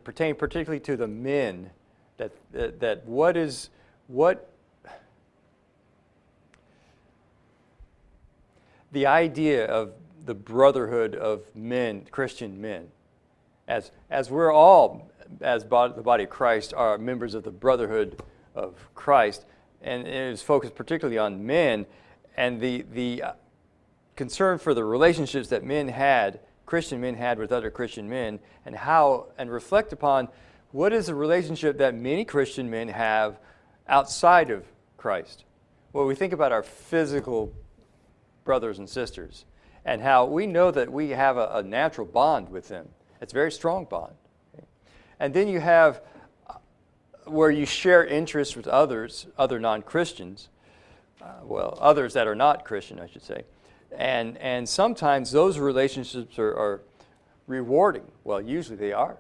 pertain particularly to the men, that what the idea of the brotherhood of men, Christian men, as we're all, as the body of Christ, are members of the brotherhood of Christ, and it is focused particularly on men, and the concern for the relationships that Christian men had with other Christian men, and reflect upon what is the relationship that many Christian men have outside of Christ. Well, we think about our physical brothers and sisters, and how we know that we have a natural bond with them. It's a very strong bond. Okay? And then you have where you share interests with other non-Christians, others that are not Christian, I should say. And sometimes those relationships are rewarding. Well, usually they are,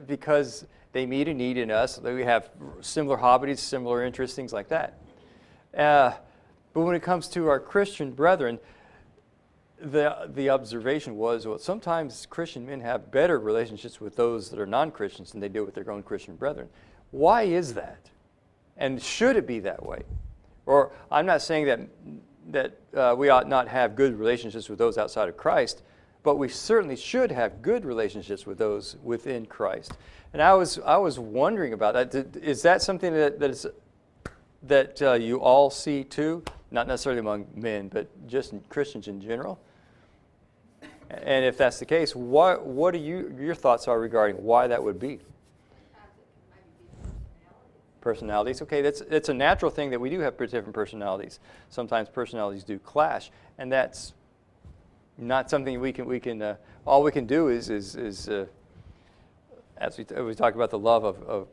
because they meet a need in us. We have similar hobbies, similar interests, things like that. But when it comes to our Christian brethren, the observation was, well, sometimes Christian men have better relationships with those that are non-Christians than they do with their own Christian brethren. Why is that? And should it be that way? Or I'm not saying that we ought not have good relationships with those outside of Christ, but we certainly should have good relationships with those within Christ. And I was wondering about that. Is that something that you all see too? Not necessarily among men, but just Christians in general? And if that's the case, what are your thoughts are regarding why that would be? Personalities. Okay, it's a natural thing that we do have different personalities. Sometimes personalities do clash, and that's not something we can. All we can do is as we talk about the love of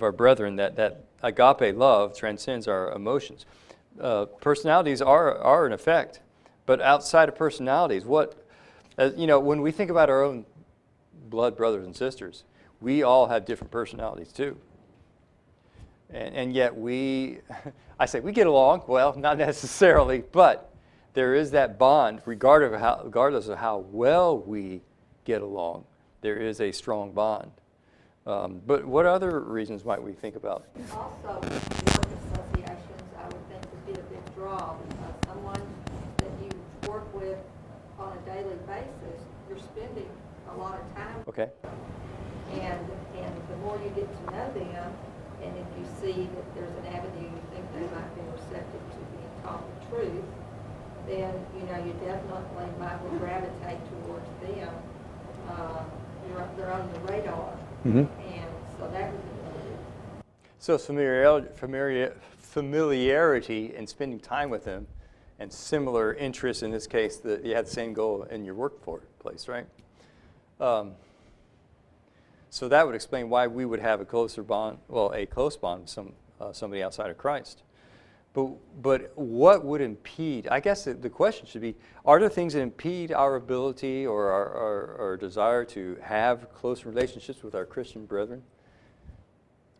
our brethren, that agape love transcends our emotions. Personalities are an effect, but outside of personalities, when we think about our own blood brothers and sisters, we all have different personalities too. And yet I say we get along. Well, not necessarily, but there is that bond, regardless of how well we get along. There is a strong bond. But what other reasons might we think about? Also, work associations, I would think, would be a big draw, because someone that you work with on a daily basis, you're spending a lot of time with. Okay. And the more you get to know them, and if you see that there's an avenue you think they might be receptive to being taught the truth, then you definitely might gravitate towards them. They're on the radar, and so that would be good. So familiarity and spending time with them, and similar interests in this case, that you had the same goal in your workplace, right? So that would explain why we would have a close bond with somebody outside of Christ. But what would impede? I guess the question should be: are there things that impede our ability or our desire to have close relationships with our Christian brethren?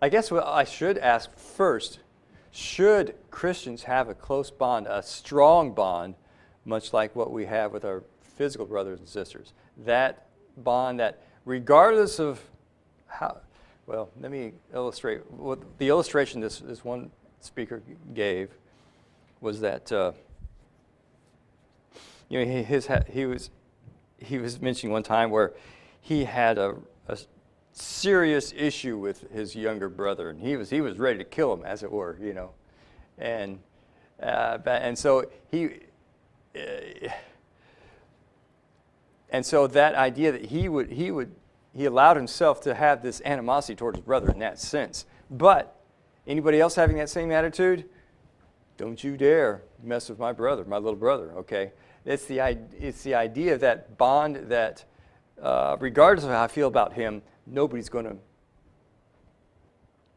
I guess what I should ask first: should Christians have a close bond, a strong bond, much like what we have with our physical brothers and sisters? That bond that, regardless of how, well, let me illustrate. The illustration this one speaker gave was that he was mentioning one time where he had a serious issue with his younger brother, and he was ready to kill him, as it were, and so that idea that he allowed himself to have this animosity towards his brother in that sense. But anybody else having that same attitude? Don't you dare mess with my brother, my little brother, okay? It's the idea of that bond that, regardless of how I feel about him, nobody's going to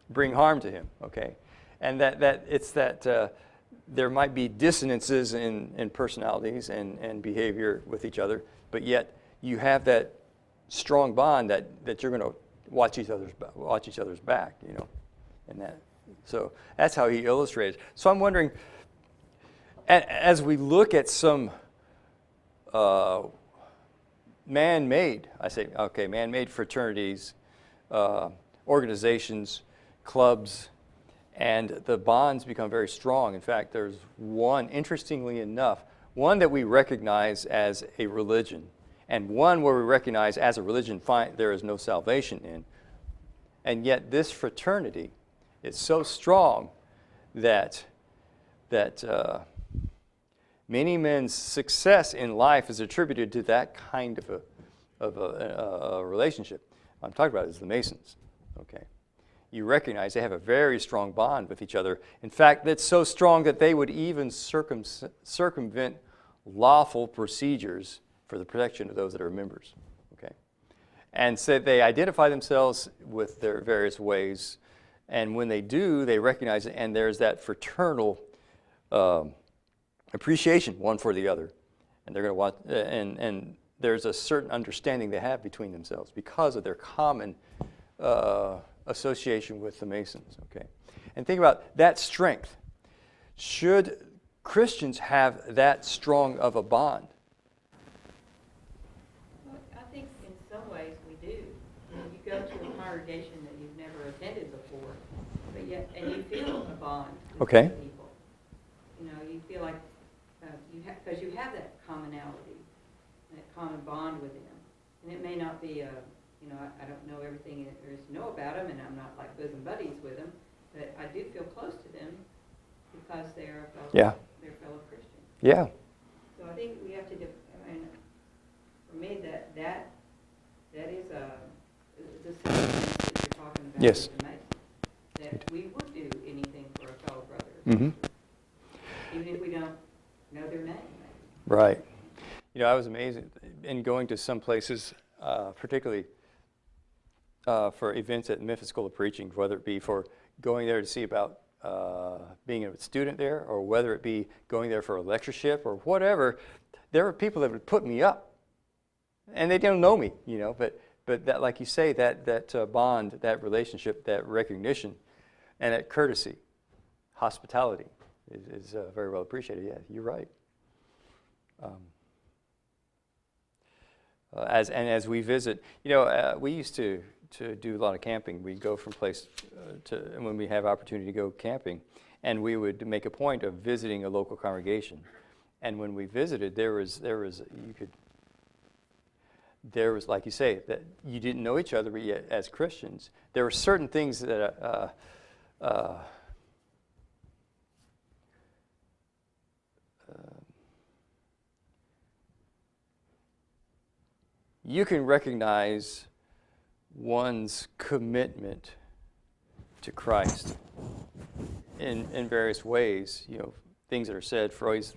bring harm to him, okay? And that there might be dissonances in personalities and behavior with each other, but yet you have that strong bond that you're going to watch each other's back, and that. So that's how he illustrated. So I'm wondering, as we look at some man-made fraternities, organizations, clubs, and the bonds become very strong. In fact, there's one, interestingly enough, one that we recognize as a religion, and one where we recognize as a religion there is no salvation in. And yet this fraternity is so strong that many men's success in life is attributed to that kind of a relationship. I'm talking about is the Masons. Okay, you recognize they have a very strong bond with each other. In fact, that's so strong that they would even circumvent lawful procedures for the protection of those that are members. Okay, and so they identify themselves with their various ways, and when they do, they recognize it, and there's that fraternal appreciation one for the other, and they're going to watch, and there's a certain understanding they have between themselves because of their common association with the Masons. Okay, and think about that strength. Should Christians have that strong of a bond? Well, I think in some ways we do. You go to a congregation that you've never attended before, but yet, and you feel a bond with Okay. other people. You know, you feel like because you have that commonality, that common bond with them, and it may not be a, you know, I don't know everything there is to know about them, and I'm not like bosom buddies with them, but I do feel close to them because they're they're fellow Christians. Yeah. So I think we have to, I mean, for me, that is the same thing that you're talking about. Yes. With the Masons, that we would do anything for a fellow brother, Mm-hmm. even if we don't know their name. Maybe. Right. You know, I was amazed in going to some places, particularly for events at Memphis School of Preaching, whether it be for going there to see about being a student there, or whether it be going there for a lectureship or whatever. There were people that would put me up, and they don't know me, you know. But that, like you say, that bond, that relationship, that recognition, and that courtesy, hospitality is very well appreciated. Yeah, you're right. As we visit, you know, we used to do a lot of camping. We'd go from place to when we have opportunity to go camping, and we would make a point of visiting a local congregation. And when we visited, there was like you say, that you didn't know each other yet as Christians. There were certain things that you can recognize one's commitment to Christ in various ways, you know, things that are said, ways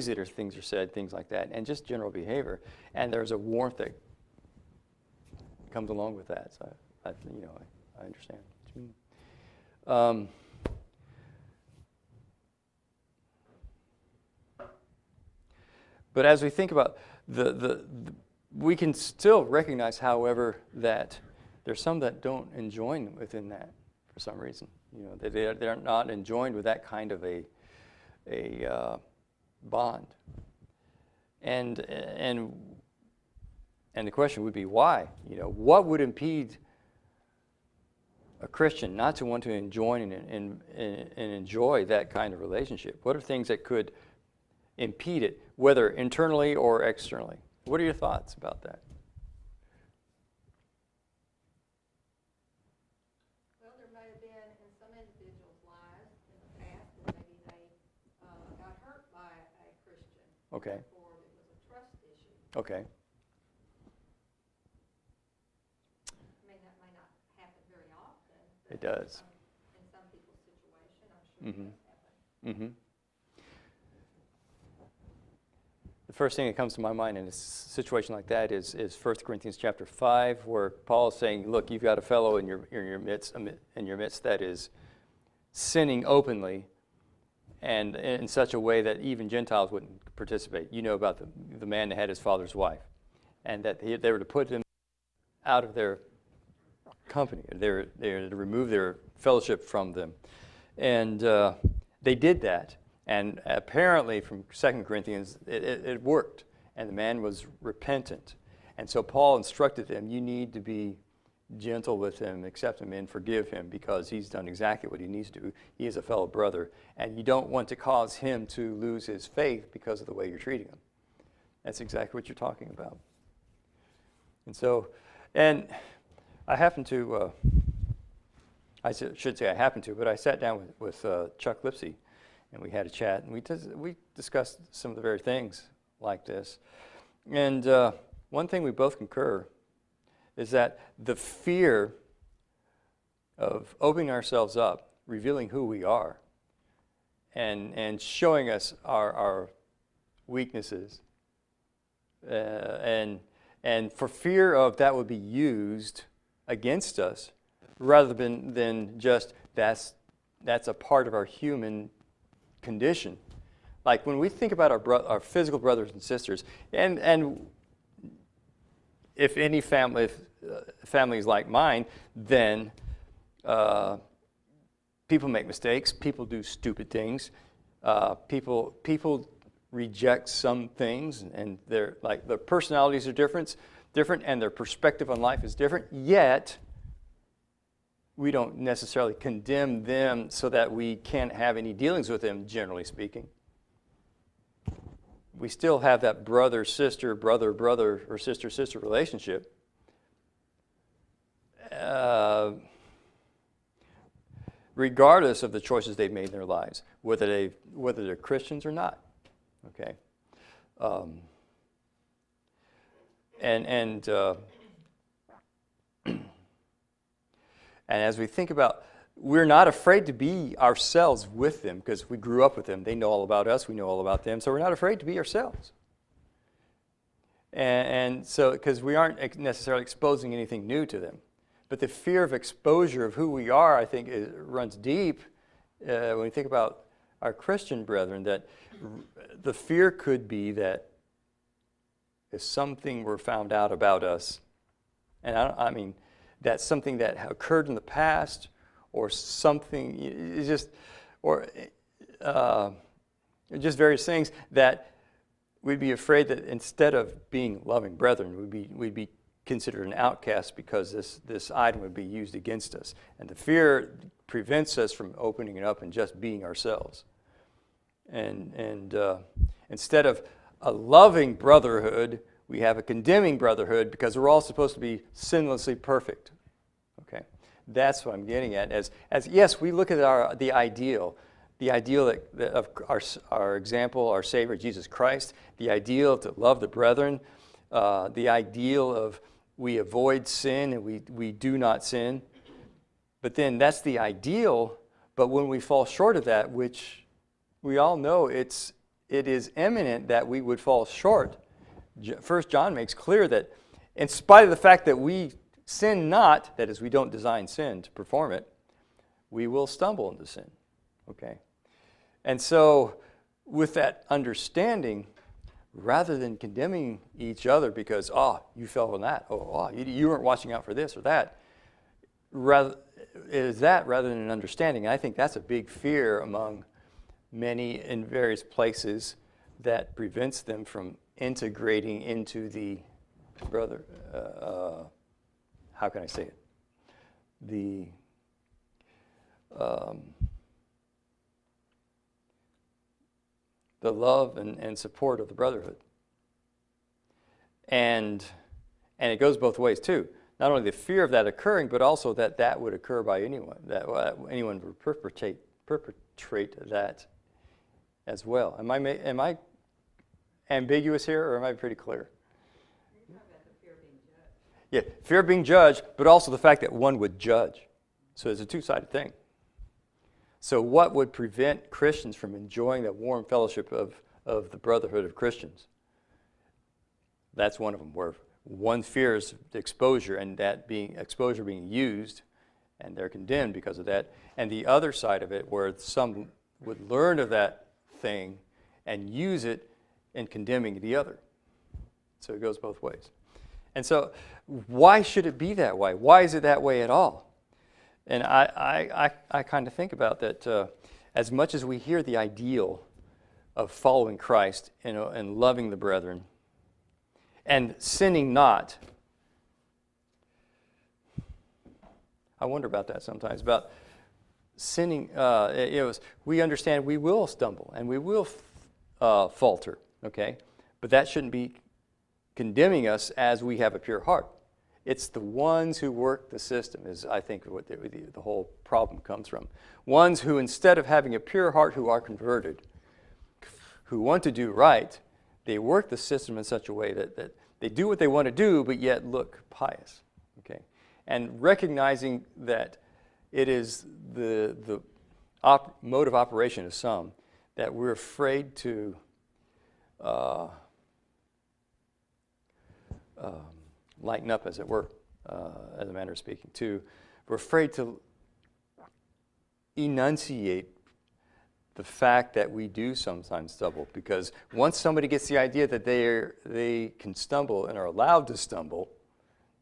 that things are said, things like that, and just general behavior. And there's a warmth that comes along with that. So I understand. But as we think about we can still recognize, however, that there's some that don't enjoin within that for some reason. You know, they're not enjoined with that kind of a bond. And the question would be why? You know, what would impede a Christian not to want to enjoin and enjoy that kind of relationship? What are things that could impede it, whether internally or externally? What are your thoughts about that? Well, there may have been in some individuals' lives in the past where maybe they got hurt by a Christian. Okay. Or it was a trust issue. Okay. I mean, that may not happen very often. It does. In some people's situation, I'm sure it does happen. Mm-hmm. The first thing that comes to my mind in a situation like that is 1 Corinthians chapter 5, where Paul is saying, look, you've got a fellow in your midst that is sinning openly and in such a way that even Gentiles wouldn't participate. You know about the man that had his father's wife, and that they were to put them out of their company. They were to remove their fellowship from them. And they did that. And apparently from 2 Corinthians, it worked. And the man was repentant. And so Paul instructed them, you need to be gentle with him, accept him, and forgive him because he's done exactly what he needs to do. He is a fellow brother, and you don't want to cause him to lose his faith because of the way you're treating him. That's exactly what you're talking about. And so, and I happen to, should say I happened to, but I sat down with Chuck Lipsey, and we had a chat, and we discussed some of the very things like this. And one thing we both concur is that the fear of opening ourselves up, revealing who we are, and showing us our weaknesses, and for fear of that would be used against us, rather than just that's a part of our human condition. Like when we think about our physical brothers and sisters, and if any family, families like mine, then people make mistakes, people do stupid things, people reject some things, and their personalities are different, and their perspective on life is different. Yet we don't necessarily condemn them so that we can't have any dealings with them, generally speaking. We still have that brother-sister, brother-brother, or sister-sister relationship. Regardless of the choices they've made in their lives, whether they're Christians or not. Okay? And as we think about, we're not afraid to be ourselves with them because we grew up with them. They know all about us. We know all about them. So we're not afraid to be ourselves. And so, because we aren't necessarily exposing anything new to them. But the fear of exposure of who we are, I think, runs deep when we think about our Christian brethren, that the fear could be that if something were found out about us, and I mean, that's something that occurred in the past, or something, just various things, that we'd be afraid that instead of being loving brethren, we'd be considered an outcast because this item would be used against us. And the fear prevents us from opening it up and just being ourselves. And instead of a loving brotherhood, we have a condemning brotherhood because we're all supposed to be sinlessly perfect. Okay, that's what I'm getting at. As yes, we look at the ideal of our example, our Savior Jesus Christ, the ideal to love the brethren, the ideal of we avoid sin and we do not sin. But then that's the ideal. But when we fall short of that, which we all know it is imminent that we would fall short. 1 John makes clear that in spite of the fact that we sin not, that is, we don't design sin to perform it, we will stumble into sin. Okay? And so, with that understanding, rather than condemning each other because, you fell in that, you weren't watching out for this or that, rather than an understanding. And I think that's a big fear among many in various places that prevents them from integrating into the brother, how can I say it? The love and support of the brotherhood. And it goes both ways too. Not only the fear of that occurring, but also that would occur by anyone, that anyone would perpetrate that as well. Am I ambiguous here, or am I pretty clear? You're talking about the fear of being judged. Yeah, fear of being judged, but also the fact that one would judge. So it's a two-sided thing. So what would prevent Christians from enjoying that warm fellowship of the brotherhood of Christians? That's one of them, where one fears the exposure, and that exposure being used, and they're condemned because of that. And the other side of it, where some would learn of that thing and use it in condemning the other. So it goes both ways. And so why should it be that way? Why is it that way at all? And I kind of think about that as much as we hear the ideal of following Christ and loving the brethren and sinning not, I wonder about that sometimes, about sinning. We understand we will stumble and we will falter, okay? But that shouldn't be condemning us as we have a pure heart. It's the ones who work the system is, I think, what the whole problem comes from. Ones who, instead of having a pure heart, who are converted, who want to do right, they work the system in such a way that they do what they want to do, but yet look pious, okay? And recognizing that it is the mode of operation of some that we're afraid to lighten up, as it were, as a manner of speaking. We're afraid to enunciate the fact that we do sometimes stumble, because once somebody gets the idea that they can stumble and are allowed to stumble,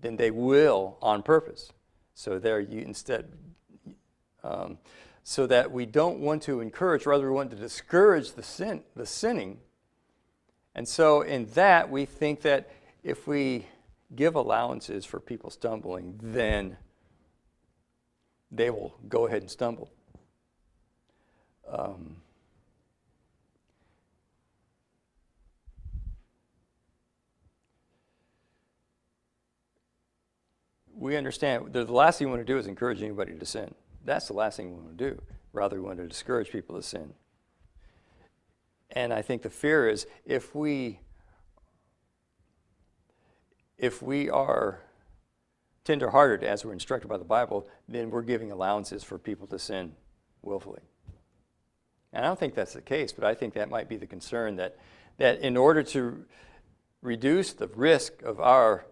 then they will on purpose. So so that we don't want to encourage, rather we want to discourage the sinning. And so in that, we think that if we give allowances for people stumbling, then they will go ahead and stumble. We understand the last thing we want to do is encourage anybody to sin. That's the last thing we want to do. Rather, we want to discourage people to sin. And I think the fear is if we are tender-hearted, as we're instructed by the Bible, then we're giving allowances for people to sin willfully. And I don't think that's the case, but I think that might be the concern, that in order to reduce the risk of our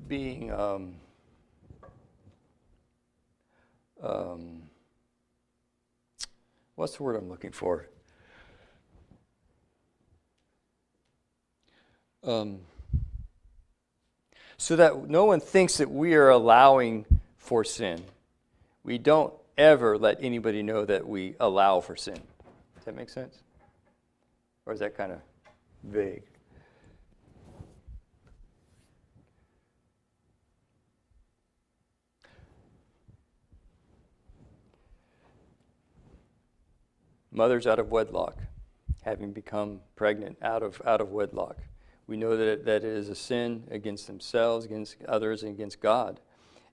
being what's the word I'm looking for? So that no one thinks that we are allowing for sin. We don't ever let anybody know that we allow for sin. Does that make sense? Or is that kind of vague? Mothers out of wedlock, having become pregnant out of wedlock. We know that it is a sin against themselves, against others, and against God.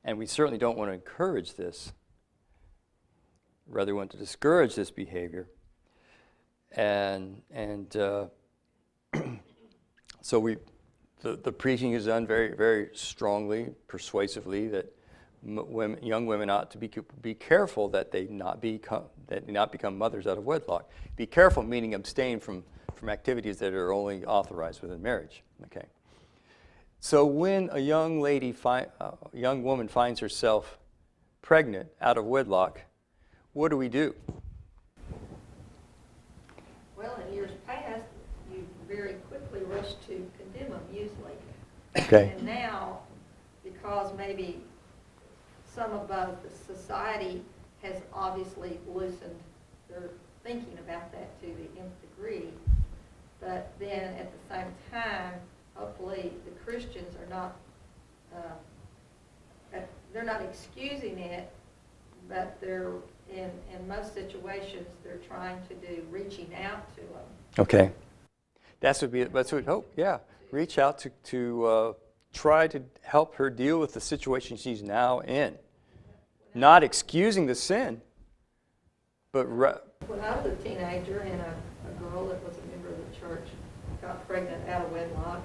And we certainly don't want to encourage this. Rather, we want to discourage this behavior. And so the preaching is done very, very strongly, persuasively, that young women ought to be careful that they not become mothers out of wedlock. Be careful, meaning abstain from activities that are only authorized within marriage. Okay. So when a young woman finds herself pregnant out of wedlock, what do? Well, in years past, you very quickly rush to condemn them, usually. Okay. And now, because maybe some of the society has obviously loosened their thinking about that to the nth degree, but then at the same time, hopefully the Christians are not, they're not excusing it, but they're, in most situations, they're trying to do reaching out to them. Okay. That's what we'd hope, yeah. Reach out to try to help her deal with the situation she's now in. Not excusing the sin, but... When I was a teenager and a girl that was a member of the church got pregnant out of wedlock,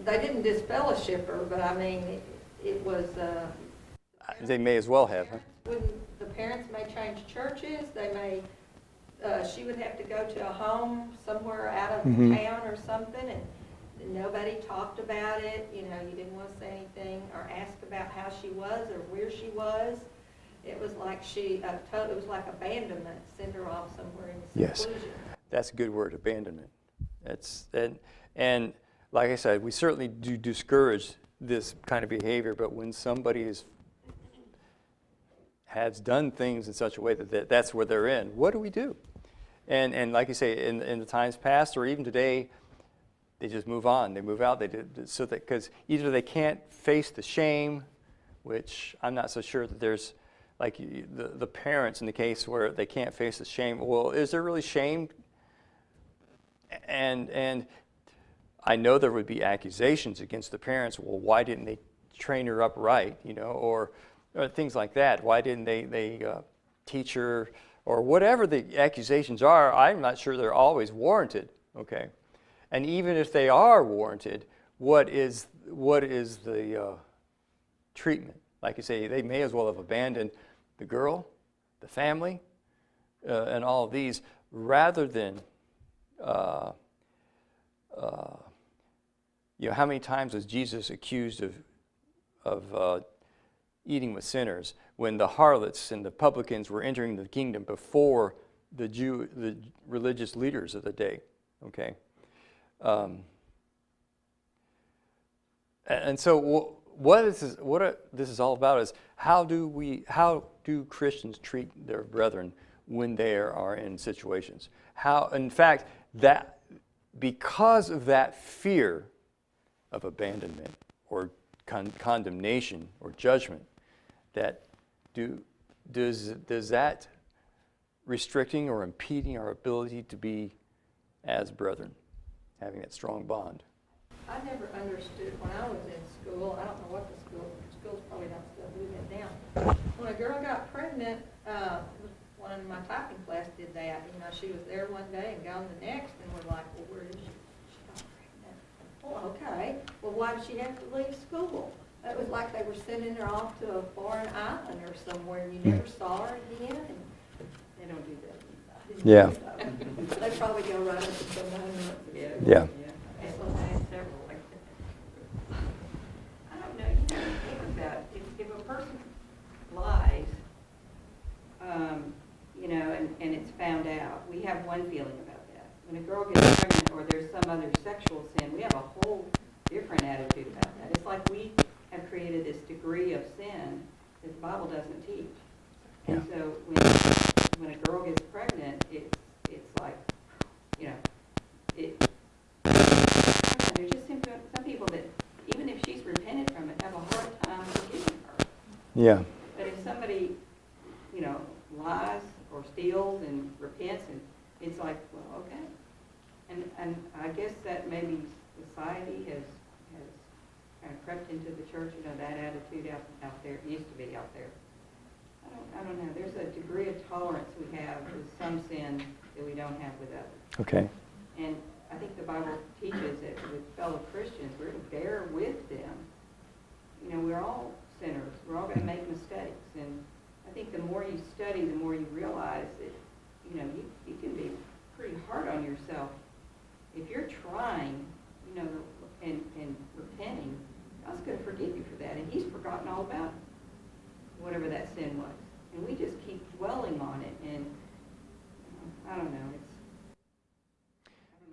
they didn't disfellowship her, but I mean, it was... they may as well have, huh? The parents may change churches, they may... she would have to go to a home somewhere out of town or something, and nobody talked about it. You know, you didn't want to say anything or ask about how she was or where she was. It was like it was like abandonment, send her off somewhere in seclusion. Yes, that's a good word, abandonment. And like I said, we certainly do discourage this kind of behavior, but when somebody has done things in such a way that that's where they're in, what do we do? And like you say, in the times past or even today, they just move on. They move out. They did so that because either they can't face the shame, which I'm not so sure that there's like the parents in the case where they can't face the shame. Well, is there really shame? And I know there would be accusations against the parents. Well, why didn't they train her up right? Or things like that. Why didn't they teach her? Or whatever the accusations are, I'm not sure they're always warranted. Okay, and even if they are warranted, what is the treatment? Like you say, they may as well have abandoned the girl, the family, and all of these, rather than, how many times was Jesus accused of eating with sinners when the harlots and the publicans were entering the kingdom before the religious leaders of the day? Okay, and so what this is all about is how do Christians treat their brethren when they are in situations? How, in fact, that because of that fear of abandonment or condemnation or judgment, that does that restricting or impeding our ability to be as brethren, having that strong bond? I never understood when I was in school, I don't know what the schools probably don't still do that now. When a girl got pregnant, one in my typing class did that. She was there one day and gone the next, and we're like, well, where did she got pregnant? Well, okay. Well, why did she have to leave school? It was like they were sending her off to a foreign island or somewhere, and you never saw her again. And they don't do that. Yeah. They probably go right up until 9 months ago. Yeah. I had several like that. I don't know, think about it. If a person lies, and it's found out, we have one feeling about that. When a girl gets pregnant or there's some other sexual sin, we have a whole different attitude about that. It's like we have created this degree of sin that the Bible doesn't teach. Yeah. And so when a girl gets pregnant, it's like, there's just some people that, even if she's repented from it, have a hard time forgiving her. Yeah. But if somebody, lies or steals and repents, and it's like, well, okay. And I guess that maybe society has kind of crept into the church, that attitude out there, it used to be out there. I don't know. There's a degree of tolerance we have with some sin that we don't have with others. Okay. And I think the Bible teaches that with fellow Christians, we're to bear with them. We're all sinners. We're all going to make mistakes. And I think the more you study, the more you realize that, you can be pretty hard on yourself. If you're trying, and repenting, God's going to forgive you for that. And He's forgotten all about whatever that sin was. And we just keep dwelling on it. And I don't know.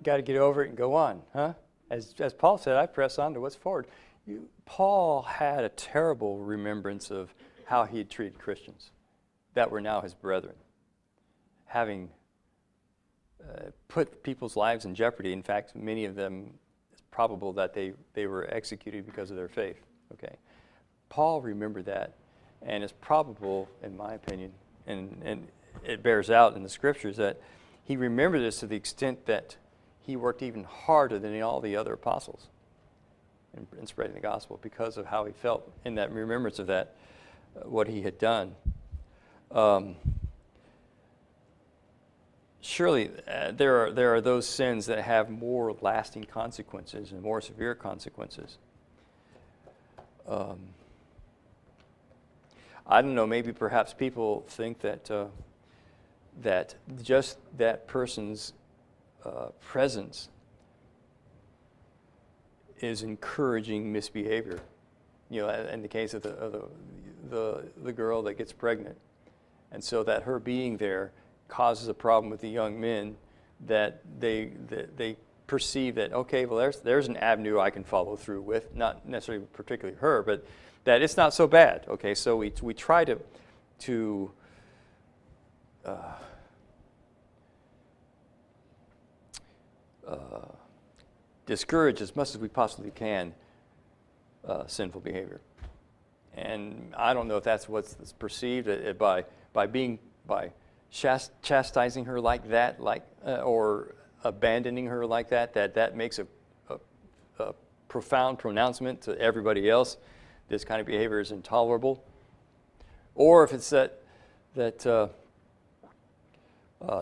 Got to get over it and go on, huh? As Paul said, I press on to what's forward. Paul had a terrible remembrance of how he had treated Christians that were now his brethren, having put people's lives in jeopardy. In fact, many of them, it's probable that they were executed because of their faith. Okay, Paul remembered that, and it's probable, in my opinion, and it bears out in the scriptures, that he remembered this to the extent that he worked even harder than all the other apostles in spreading the gospel because of how he felt in that remembrance of that, what he had done. Surely there are those sins that have more lasting consequences and more severe consequences. I don't know, maybe perhaps people think that that just that person's presence is encouraging misbehavior. In the case of the girl that gets pregnant, and so that her being there causes a problem with the young men, that they perceive that, okay, well, there's an avenue I can follow through with, not necessarily particularly her, but that it's not so bad. Okay, so we try to discourage as much as we possibly can sinful behavior. And I don't know if that's what's perceived by chastising her like that, or abandoning her like that. That makes a profound pronouncement to everybody else. This kind of behavior is intolerable. Or if it's that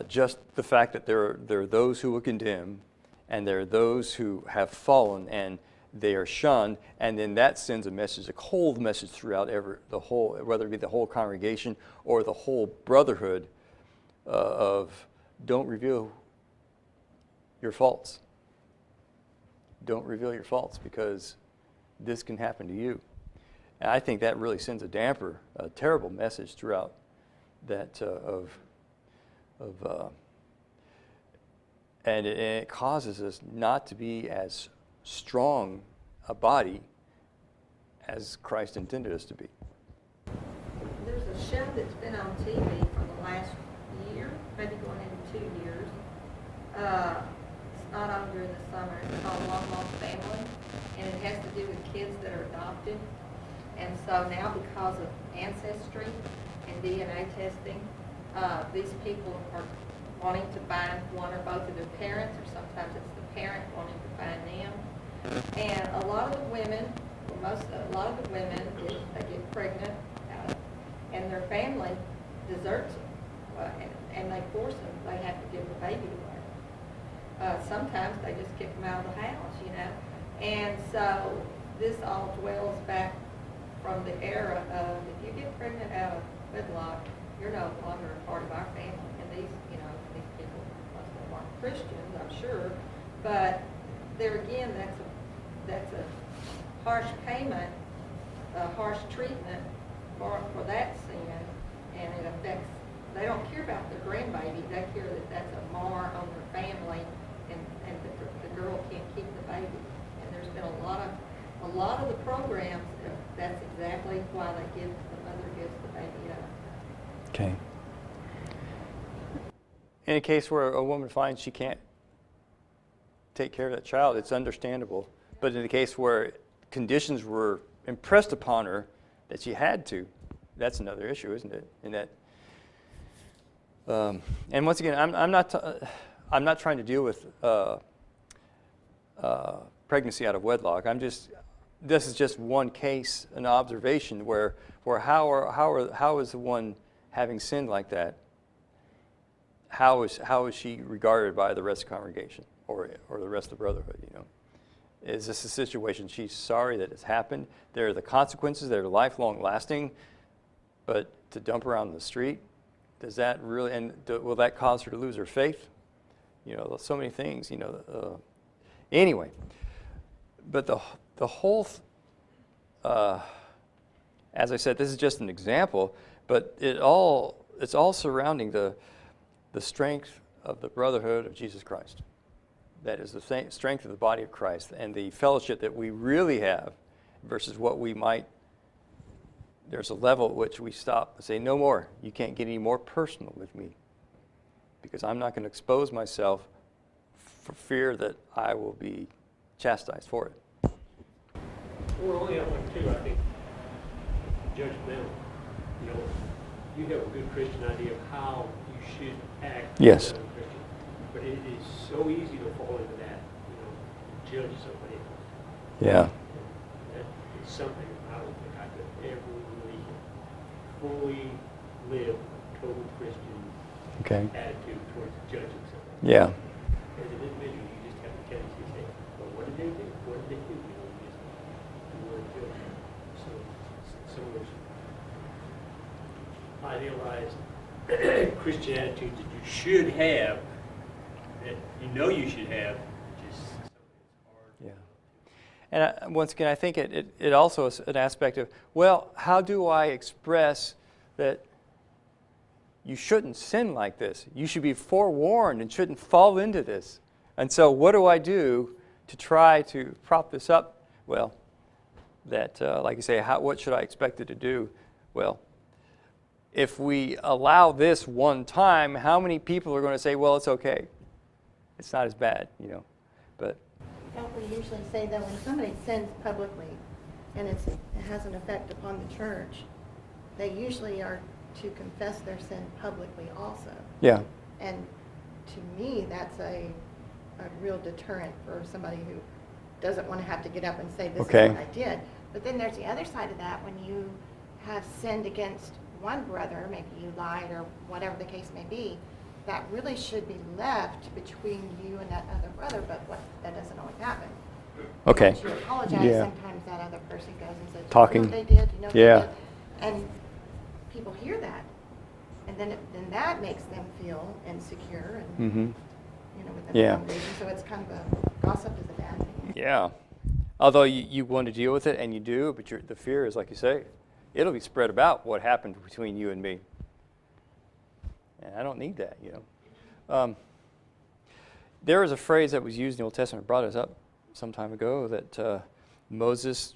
just the fact that there are those who will condemn, and there are those who have fallen and they are shunned, and then that sends a message, a cold message throughout the whole, whether it be the whole congregation or the whole brotherhood, of don't reveal your faults. Don't reveal your faults, because this can happen to you. And I think that really sends a damper, a terrible message throughout that and it causes us not to be as strong a body as Christ intended us to be. There's a show that's been on TV for the last year, maybe going into 2 years. It's not on during the summer. It's called Long Lost Family, and it has to do with kids that are adopted. And so now, because of ancestry and DNA testing, these people are wanting to find one or both of their parents, or sometimes it's the parent wanting to find them. And a lot of the women, they get pregnant, and their family deserts them, and they force them. They have to give the baby away. Sometimes they just kick them out of the house, you know. And so this all dwells back from the era of, if you get pregnant out of wedlock, you're no longer a part of our family. And these people, most of them aren't Christians, I'm sure, but there again, that's a harsh payment, a harsh treatment for that sin, and it affects. They don't care about their grandbaby. They care that that's a mar on their family, and the girl can't keep the baby. And there's been a lot of the programs. That's exactly why the mother gives the baby up. Okay. In a case where a woman finds she can't take care of that child, it's understandable. But in the case where conditions were impressed upon her that she had to, that's another issue, isn't it? In that, and once again, I'm not trying to deal with pregnancy out of wedlock. This is just one case, an observation where how is the one having sinned like that? How is she regarded by the rest of the congregation or the rest of the brotherhood? You know, is this a situation she's sorry that it's happened? There are the consequences that are lifelong lasting, but to dump her out on the street, does that really? And will that cause her to lose her faith? You know, so many things. You know, anyway. But the whole, as I said, this is just an example, but it's all surrounding the strength of the brotherhood of Jesus Christ. That is the strength of the body of Christ and the fellowship that we really have versus what we might. There's a level at which we stop and say, no more. You can't get any more personal with me, because I'm not going to expose myself for fear that I will be chastised for it. Well, only have one too, I think, judgmental. You know, you have a good Christian idea of how you should act Yes. as a Christian, but it is so easy to fall into that, you know, judge somebody else. Yeah. That is something I don't think I could ever really fully live a total Christian Okay. attitude towards judging somebody. Yeah. As an individual, you just have the tendency to say, well, what did they do? What did they do? You know, you just do what they do. So some of those idealized Christian attitudes that you should have, that you know you should have, just something that's hard. Yeah. And once again, I think it also is an aspect of, well, how do I express that you shouldn't sin like this? You should be forewarned and shouldn't fall into this. And so what do I do to try to prop this up? Well, that, like you say, what should I expect it to do? Well, if we allow this one time, how many people are going to say, well, it's okay. It's not as bad, you know. But Well, we usually say that when somebody sins publicly and it has an effect upon the church, they usually are to confess their sin publicly also. Yeah. And to me, that's a real deterrent for somebody who doesn't want to have to get up and say, this Okay. is what I did. But then there's the other side of that, when you have sinned against one brother, maybe you lied or whatever the case may be, that really should be left between you and that other brother, but that doesn't always happen. Okay. Once you apologize, Yeah. sometimes that other person goes and says, Talking. you know what they did, you know what Yeah. they did. And people hear that. And then that makes them feel insecure and, Mm-hmm. you know, within Yeah. the congregation. So it's kind of a, gossip is a bad thing. Yeah. Although you want to deal with it, and you do, but the fear is, like you say, it'll be spread about what happened between you and me. And I don't need that, you know. There was a phrase that was used in the Old Testament, brought us up some time ago, that Moses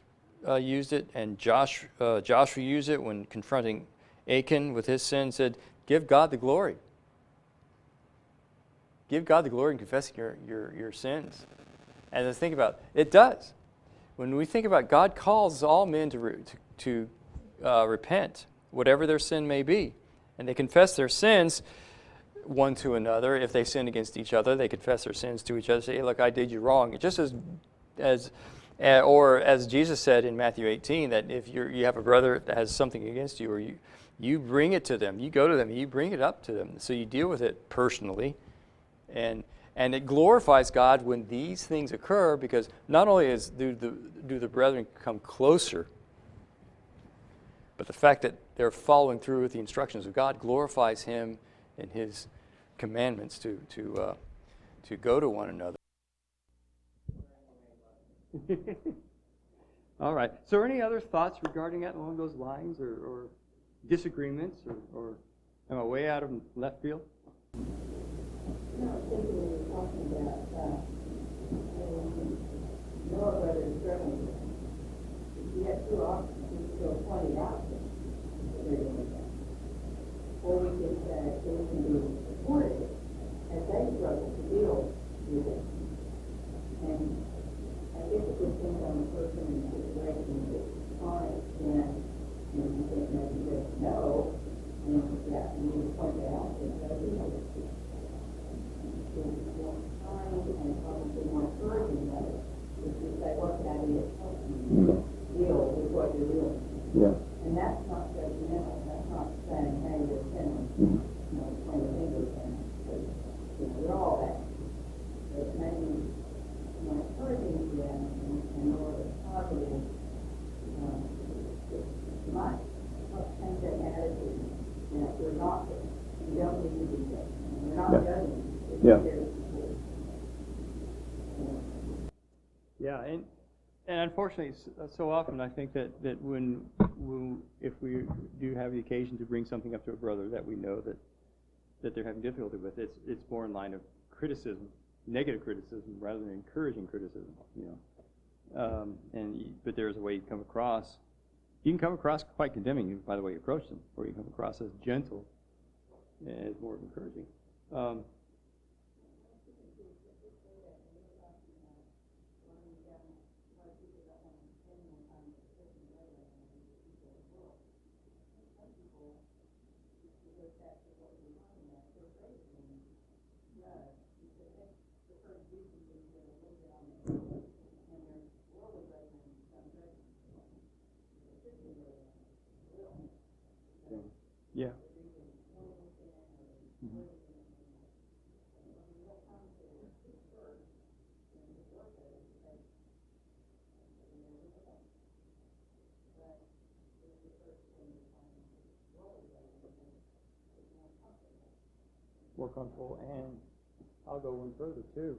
used it, and Joshua used it when confronting Achan with his sin, said, give God the glory. Give God the glory in confessing your sins. And let's think about it, does. When we think about God calls all men to repent, whatever their sin may be, and they confess their sins one to another. If they sin against each other, they confess their sins to each other. Say, hey, look, I did you wrong. Just as Jesus said in Matthew 18, that if you have a brother that has something against you, or you bring it to them, you go to them, you bring it up to them. So you deal with it personally, and it glorifies God when these things occur, because not only do the brethren come closer, but the fact that they're following through with the instructions of God glorifies Him and His commandments to go to one another. All right. So, any other thoughts regarding that along those lines, or disagreements, or am I way out of left field? No, I think we were talking about your brother is struggling. If you have two options, you can go point it out to them. Or we can say, we can be supportive as they struggle to deal with it. And I guess it depends on the person and the situation that's on it. Then, you think maybe just no, and yeah, you need to point that out to them. More kind and probably more encouraging way is to say, what can I do to help you deal with what you're doing? Yeah. And that's not judgmental. That's not saying, hey, you're sinning, pointing fingers and, we're all bad. But maybe more encouraging to them and more positive, might help change that attitude. That we're not, you don't need to be judging. We're not judging. Yeah. Yeah, and unfortunately, so often I think that when if we do have the occasion to bring something up to a brother that we know that they're having difficulty with, it's more in line of criticism, negative criticism, rather than encouraging criticism. But there's a way you come across. You can come across quite condemning by the way you approach them, or you come across as gentle, as more encouraging. Yeah. Mm-hmm. More comfortable, and I'll go one further too.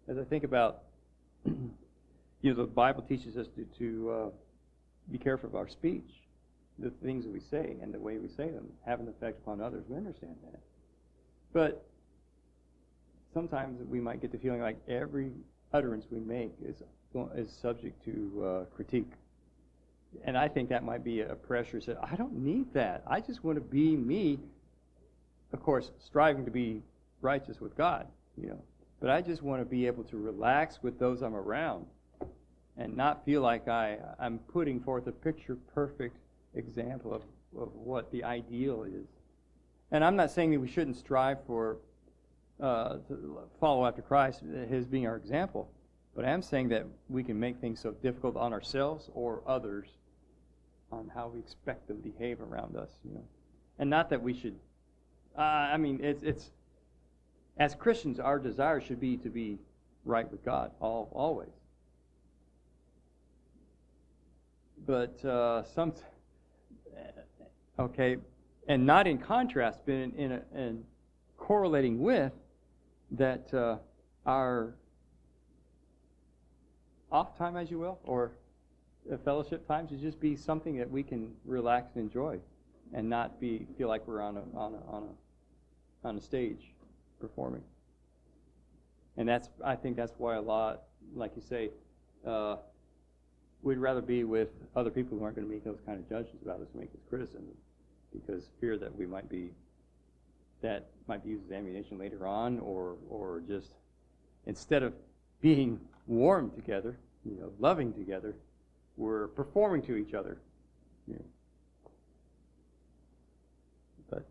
As I think about, the Bible teaches us to be careful of our speech. The things that we say and the way we say them have an effect upon others. We understand that. But sometimes we might get the feeling like every utterance we make is subject to critique. And I think that might be a pressure. So I don't need that. I just want to be me. Of course, striving to be righteous with God, but I just want to be able to relax with those I'm around and not feel like I'm putting forth a picture-perfect example of what the ideal is. And I'm not saying that we shouldn't strive for to follow after Christ, his being our example, but I am saying that we can make things so difficult on ourselves or others on how we expect them to behave around us, And not that we should, it's as Christians, our desire should be to be right with God, always. But and not in contrast, but in correlating with that our off time, as you will, or fellowship times, should just be something that we can relax and enjoy, and not feel like we're on a stage performing. And I think that's why a lot, like you say, we'd rather be with other people who aren't going to make those kind of judgments about us, make this criticism, because fear that that might be used as ammunition later on, or just instead of being warm together, loving together, we're performing to each other. But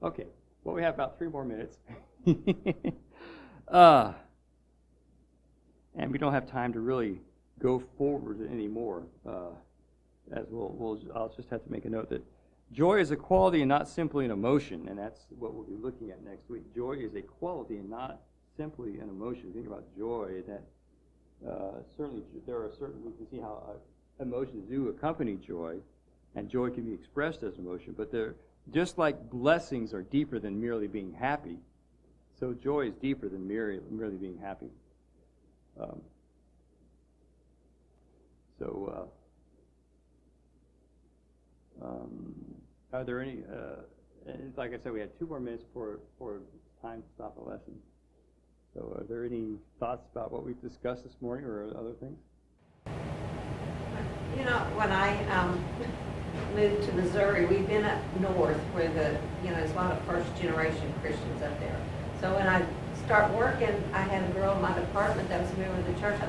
okay, well, we have about 3 more minutes, and we don't have time to really go forward anymore. As I'll just have to make a note that joy is a quality and not simply an emotion, and that's what we'll be looking at next week. Joy is a quality and not simply an emotion. Think about joy. That certainly we can see how emotions do accompany joy, and joy can be expressed as emotion. But they're just like blessings are deeper than merely being happy. So joy is deeper than merely being happy. Are there any, like I said, we had 2 more minutes for time to stop the lesson. So are there any thoughts about what we've discussed this morning or other things? When I moved to Missouri, we've been up north where there's a lot of first-generation Christians up there. So when I start working, I had a girl in my department that was a member of the church.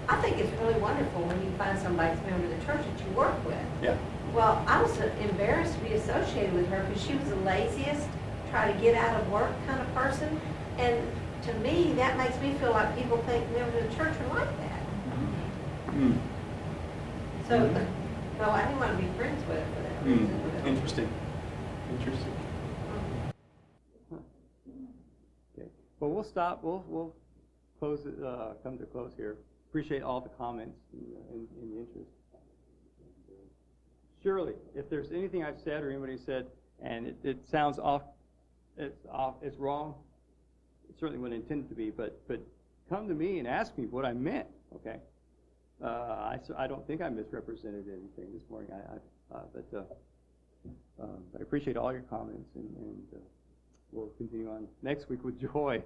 I think it's really wonderful when you find somebody that's a member of the church that you work with. Yeah. Well, I was embarrassed to be associated with her because she was the laziest, try to get out of work kind of person. And to me, that makes me feel like people think members of the church are like that. Mm. So, no, I didn't want to be friends with her for that reason. Interesting. Huh. Okay. Well, we'll stop. We'll close it. Come to close here. Appreciate all the comments and the interest. Surely, if there's anything I've said or anybody said, and it sounds off, it's wrong. It certainly wasn't intended to be, but come to me and ask me what I meant. Okay. I don't think I misrepresented anything this morning. But I appreciate all your comments, and we'll continue on next week with joy.